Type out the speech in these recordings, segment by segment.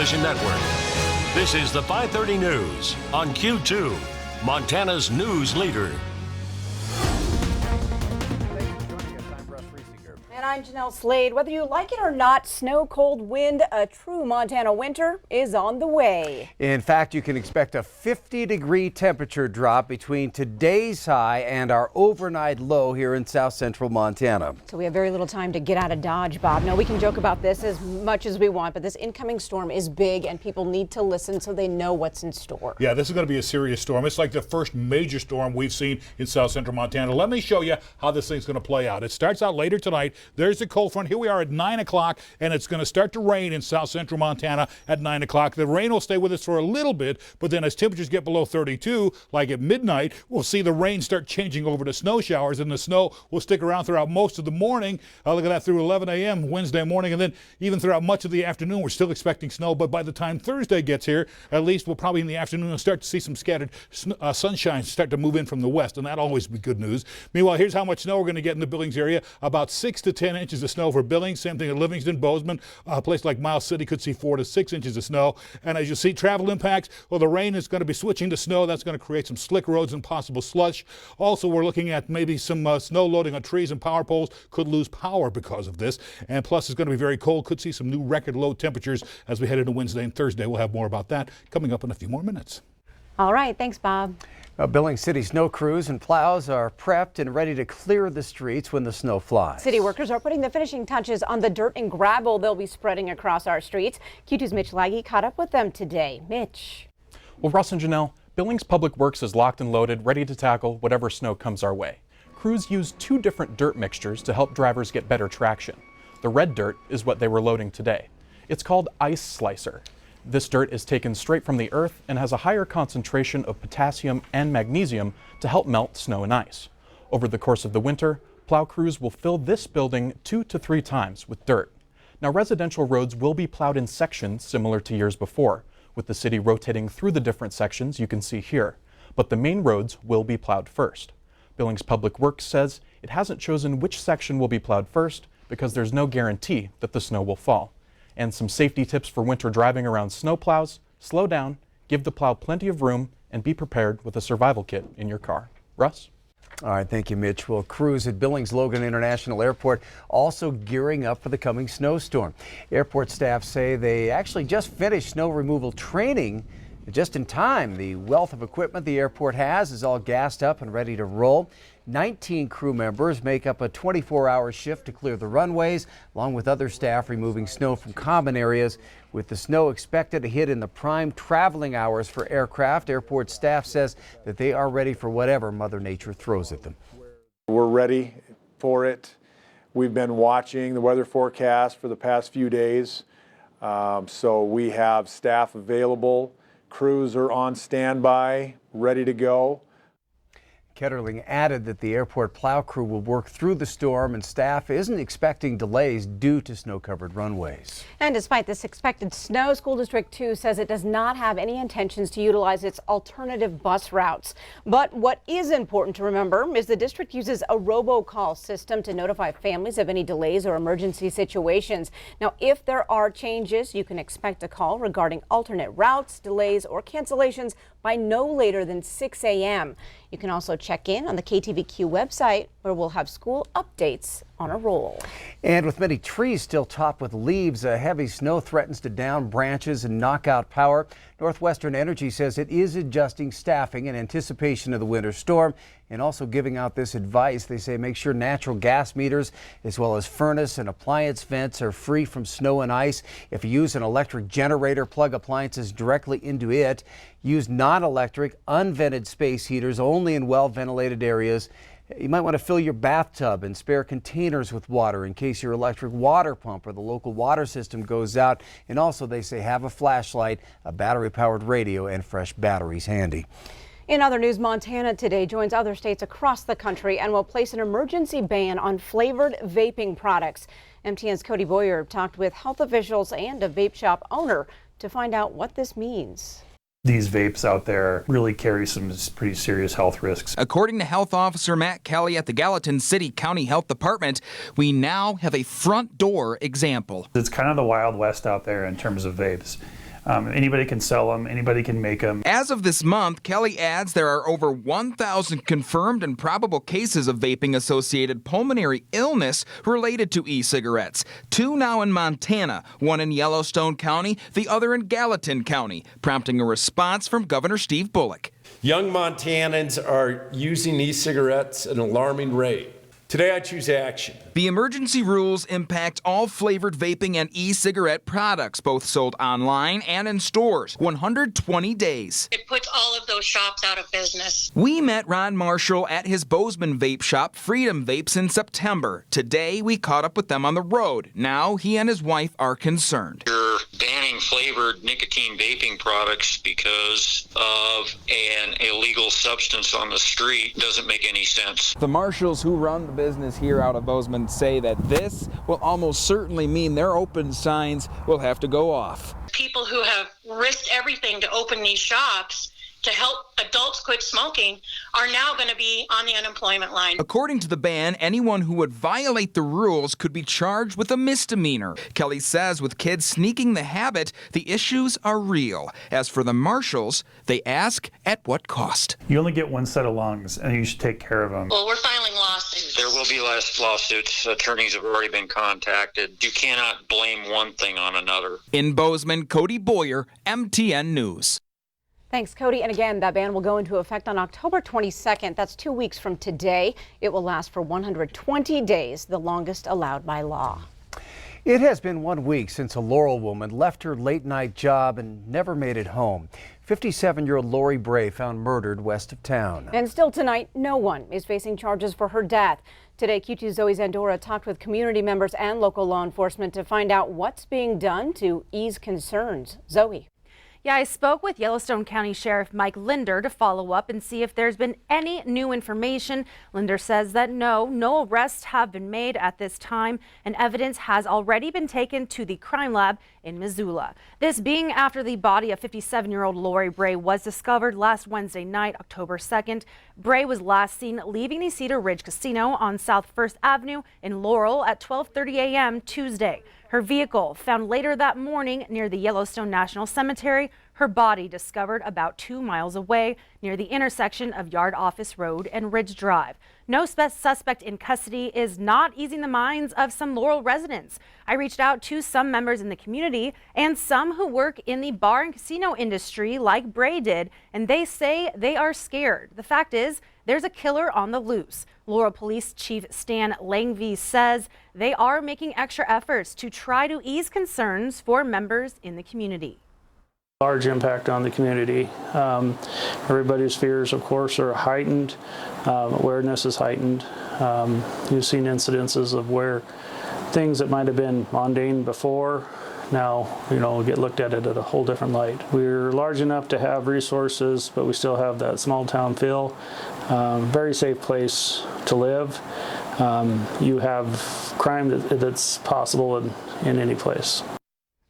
television network. This is the 5:30 News on Q2, Montana's news leader. And I'm Jeanelle Slade. Whether you like it or not, snow, cold, wind, a true Montana winter is on the way. In fact, you can expect a 50-degree temperature drop between today's high and our overnight low here in south central Montana. So we have very little time to get out of Dodge, Bob. No, we can joke about this as much as we want, but this incoming storm is big and people need to listen so they know what's in store. Yeah, this is going to be a serious storm. It's like the first major storm we've seen in south central Montana. Let me show you how this thing's going to play out. It starts out later tonight. There's the cold front. Here we are at 9 o'clock, and it's going to start to rain in south central Montana at 9 o'clock. The rain will stay with us for a little bit, but then as temperatures get below 32, like at midnight, we'll see the rain start changing over to snow showers, and the snow will stick around throughout most of the morning. Look at that, through 11 a.m. Wednesday morning, and then even throughout much of the afternoon, we're still expecting snow. But by the time Thursday gets here, at least we'll probably in the afternoon start to see some scattered sunshine start to move in from the west, and that'll always be good news. Meanwhile, here's how much snow we're going to get in the Billings area. About 6 to 10 inches of snow for Billings. Same thing at Livingston, Bozeman. A place like Miles City could see 4 to 6 inches of snow. And as you see, travel impacts, well, the rain is going to be switching to snow. That's going to create some slick roads and possible slush. Also, we're looking at maybe some snow loading on trees and power poles. Could lose power because of this. And plus, it's going to be very cold. Could see some new record low temperatures as we head into Wednesday and Thursday. We'll have more about that coming up in a few more minutes. All right. Thanks, Bob. Billings City snow crews and plows are prepped and ready to clear the streets when the snow flies. City workers are putting the finishing touches on the dirt and gravel they'll be spreading across our streets. Q2's Mitch Laggy caught up with them today. Mitch. Well, Russ and Jeanelle, Billings Public Works is locked and loaded, ready to tackle whatever snow comes our way. Crews use 2 different dirt mixtures to help drivers get better traction. The red dirt is what they were loading today. It's called Ice Slicer. This dirt is taken straight from the earth and has a higher concentration of potassium and magnesium to help melt snow and ice. Over the course of the winter, plow crews will fill this building 2 to 3 times with dirt. Now, residential roads will be plowed in sections similar to years before, with the city rotating through the different sections you can see here. But the main roads will be plowed first. Billings Public Works says it hasn't chosen which section will be plowed first because there's no guarantee that the snow will fall. And some safety tips for winter driving around snow plows: slow down, give the plow plenty of room, and be prepared with a survival kit in your car. Russ? All right, thank you, Mitch. Well, crews at Billings Logan International Airport also gearing up for the coming snowstorm. Airport staff say they actually just finished snow removal training just in time. The wealth of equipment the airport has is all gassed up and ready to roll. 19 crew members make up a 24-hour shift to clear the runways, along with other staff removing snow from common areas. With the snow expected to hit in the prime traveling hours for aircraft, airport staff says that they are ready for whatever Mother Nature throws at them. We're ready for it. We've been watching the weather forecast for the past few days, so we have staff available. Crews are on standby, ready to go. Ketterling added that the airport plow crew will work through the storm and staff isn't expecting delays due to snow-covered runways. And despite this expected snow, School District 2 says it does not have any intentions to utilize its alternative bus routes. But what is important to remember is the district uses a robocall system to notify families of any delays or emergency situations. Now, if there are changes, you can expect a call regarding alternate routes, delays, or cancellations by no later than 6 a.m. You can also check in on the KTVQ website, where we'll have school updates on a roll. And with many trees still topped with leaves, heavy snow threatens to down branches and knock out power. Northwestern Energy says it is adjusting staffing in anticipation of the winter storm and also giving out this advice. They say make sure natural gas meters as well as furnace and appliance vents are free from snow and ice. If you use an electric generator, plug appliances directly into it. Use non-electric, unvented space heaters only in well-ventilated areas. You might want to fill your bathtub and spare containers with water in case your electric water pump or the local water system goes out. And also, they say have a flashlight, a battery-powered radio, and fresh batteries handy. In other news, Montana today joins other states across the country and will place an emergency ban on flavored vaping products. MTN's Cody Boyer talked with health officials and a vape shop owner to find out what this means. These vapes out there really carry some pretty serious health risks. According to Health Officer Matt Kelly at the Gallatin City County Health Department, we now have a front door example. It's kind of the Wild West out there in terms of vapes. Anybody can sell them, anybody can make them. As of this month, Kelly adds there are over 1,000 confirmed and probable cases of vaping-associated pulmonary illness related to e-cigarettes. 2 now in Montana, 1 in Yellowstone County, the other in Gallatin County, prompting a response from Governor Steve Bullock. Young Montanans are using e-cigarettes at an alarming rate. Today I choose action. The emergency rules impact all flavored vaping and e-cigarette products, both sold online and in stores. 120 days. It puts all of those shops out of business. We met Ron Marshall at his Bozeman vape shop, Freedom Vapes, in September. Today, we caught up with them on the road. Now, he and his wife are concerned. You're banning flavored nicotine vaping products because of an illegal substance on the street. Doesn't make any sense. The Marshalls who run the business here out of Bozeman say that this will almost certainly mean their open signs will have to go off. People who have risked everything to open these shops to help adults quit smoking are now going to be on the unemployment line. According to the ban, anyone who would violate the rules could be charged with a misdemeanor. Kelly says with kids sneaking the habit, the issues are real. As for the Marshalls, they ask at what cost. You only get one set of lungs, and you should take care of them. Well, we're filing lawsuits. There will be less lawsuits. Attorneys have already been contacted. You cannot blame one thing on another. In Bozeman, Cody Boyer, MTN News. Thanks, Cody. And again, that ban will go into effect on October 22nd. That's 2 weeks from today. It will last for 120 days, the longest allowed by law. It has been 1 week since a Laurel woman left her late-night job and never made it home. 57-year-old Lori Bray found murdered west of town. And still tonight, no one is facing charges for her death. Today, Q2's Zoe Zandora talked with community members and local law enforcement to find out what's being done to ease concerns. Zoe. Yeah, I spoke with Yellowstone County Sheriff Mike Linder to follow up and see if there's been any new information. Linder says that no arrests have been made at this time, and evidence has already been taken to the crime lab in Missoula. This being after the body of 57-year-old Lori Bray was discovered last Wednesday night, October 2nd. Bray was last seen leaving the Cedar Ridge Casino on South 1st Avenue in Laurel at 12:30 a.m. Tuesday. Her vehicle found later that morning near the Yellowstone National Cemetery. Her body discovered about 2 miles away near the intersection of Yard Office Road and Ridge Drive. No suspect in custody is not easing the minds of some Laurel residents. I reached out to some members in the community and some who work in the bar and casino industry like Bray did, and they say they are scared. The fact is, there's a killer on the loose. Laurel Police Chief Stan Langvey says they are making extra efforts to try to ease concerns for members in the community. Large impact on the community. Everybody's fears, of course, are heightened. Awareness is heightened. You've seen incidences of where things that might have been mundane before now, get looked at it at a whole different light. We're large enough to have resources, but we still have that small town feel. Very safe place to live. You have crime that's possible in any place.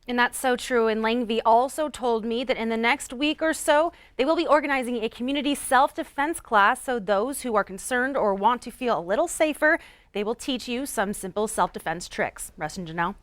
And that's so true. And Langvey also told me that in the next week or so, they will be organizing a community self-defense class. So those who are concerned or want to feel a little safer, they will teach you some simple self-defense tricks. Russ and Jeanelle.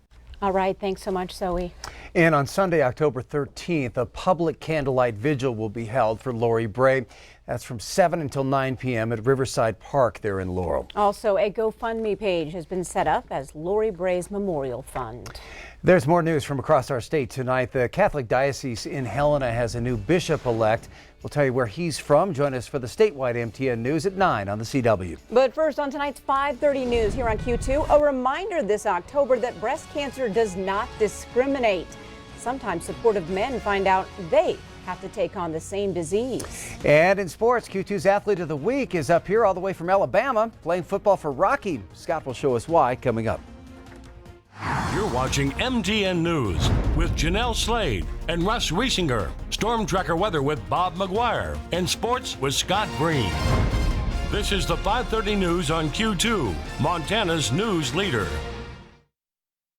All right. Thanks so much, Zoe. And on Sunday, October 13th, a public candlelight vigil will be held for Lori Bray. That's from 7 until 9 p.m. at Riverside Park there in Laurel. Also, a GoFundMe page has been set up as Lori Bray's Memorial Fund. There's more news from across our state tonight. The Catholic Diocese in Helena has a new bishop-elect. We'll tell you where he's from. Join us for the statewide MTN News at 9 on the CW. But first, on tonight's 5:30 news here on Q2, a reminder this October that breast cancer does not discriminate. Sometimes supportive men find out they have to take on the same disease. And in sports, Q2's Athlete of the Week is up here all the way from Alabama, playing football for Rocky. Scott will show us why coming up. You're watching MTN News with Janelle Slade and Russ Riesinger. Storm Tracker weather with Bob McGuire. And sports with Scott Green. This is the 5:30 news on Q2, Montana's news leader.